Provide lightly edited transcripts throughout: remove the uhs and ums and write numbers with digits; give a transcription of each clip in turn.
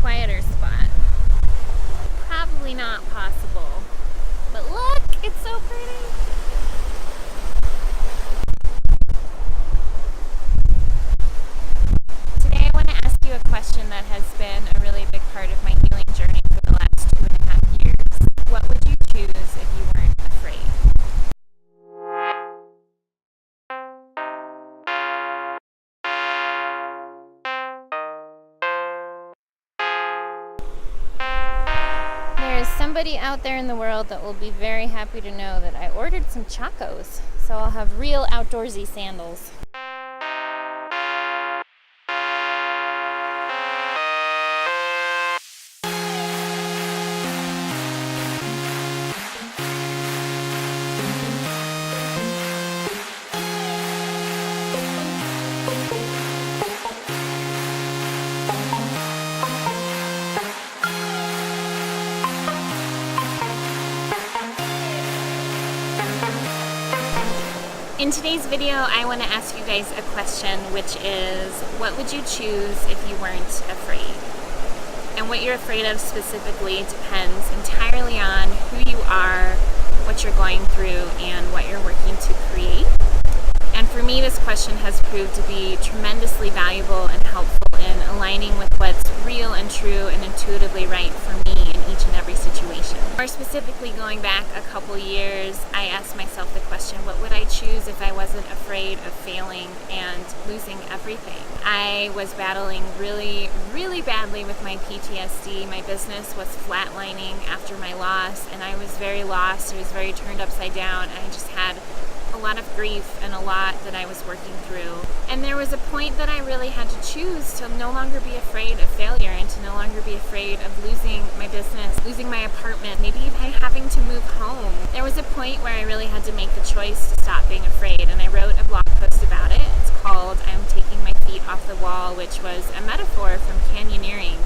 quieter spot. Probably not possible. But look, it's so pretty. Today I want to ask you a question that has been a really big part of my healing journey for the last 2.5 years. What would you choose if you weren't afraid? There is somebody out there in the world that will be very happy to know that I ordered some Chacos, so I'll have real outdoorsy sandals. In today's video, I want to ask you guys a question, which is, what would you choose if you weren't afraid? And what you're afraid of specifically depends entirely on who you are, what you're going through, and what you're working to create. And for me, this question has proved to be tremendously valuable and helpful in aligning with what's real and true and intuitively right for me in each and every situation. More specifically, going back a couple years, I asked myself the question, what would I choose if I wasn't afraid of failing and losing everything? I was battling really badly with my PTSD. My business was flatlining after my loss, and I was very lost. I was very turned upside down. I just had a lot of grief and a lot that I was working through. And there was a point that I really had to choose to no longer be afraid of failure and to no longer be afraid of losing my business, losing my apartment, maybe even having to move home. There was a point where I really had to make the choice to stop being afraid, and I wrote a blog post about it. It's called I'm Taking My Feet Off the Wall, which was a metaphor from canyoneering.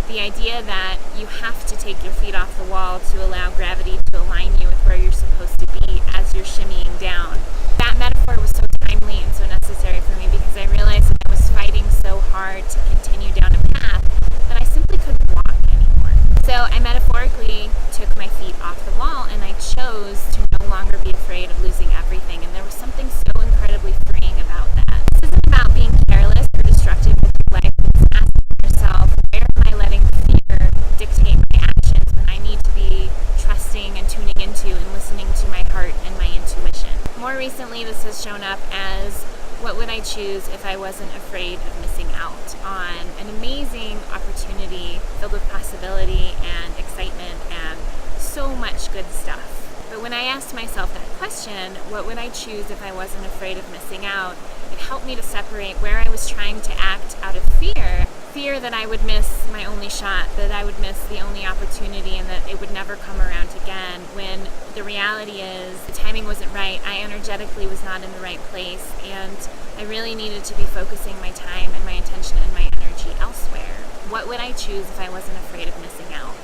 The idea that you have to take your feet off the wall to allow gravity to align you with where you're supposed to be as you're shimmying down. That metaphor was so timely and so necessary for me because I realized that I was fighting so hard to continue down a path that I simply couldn't walk anymore. So I metaphorically took my feet off the wall and I chose to no longer be afraid of losing everything, and there was something so incredibly freeing about that. This isn't about being careless or destructive with your life. It's asking yourself, where am I letting fear dictate my actions when I need to be trusting and tuning into and listening to my heart and my intuition? More recently, this has shown up as, what would I choose if I wasn't afraid of missing out on an amazing opportunity filled with possibility and excitement and so much good stuff? But when I asked myself that question, what would I choose if I wasn't afraid of missing out, it helped me to separate where I was trying to act out of fear that I would miss my only shot, that I would miss the only opportunity, and that it would never come around again, when the reality is the timing wasn't right, I energetically was not in the right place, and I really needed to be focusing my time and my attention and my energy elsewhere. What would I choose if I wasn't afraid of missing out?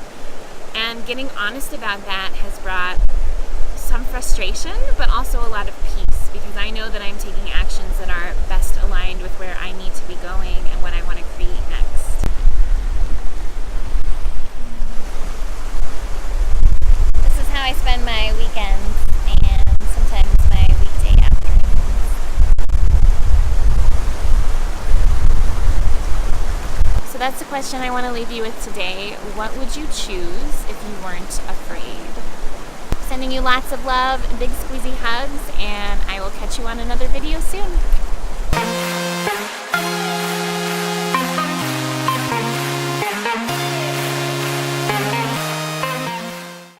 And getting honest about that has brought some frustration, but also a lot of peace, because I know that I'm taking actions that are best aligned with where I need to be going and what I want to create next. This is how I spend my weekends and sometimes my weekday afternoons. So that's the question I want to leave you with today. What would you choose if you weren't afraid? Sending you lots of love and big squeezy hugs, and I will catch you on another video soon.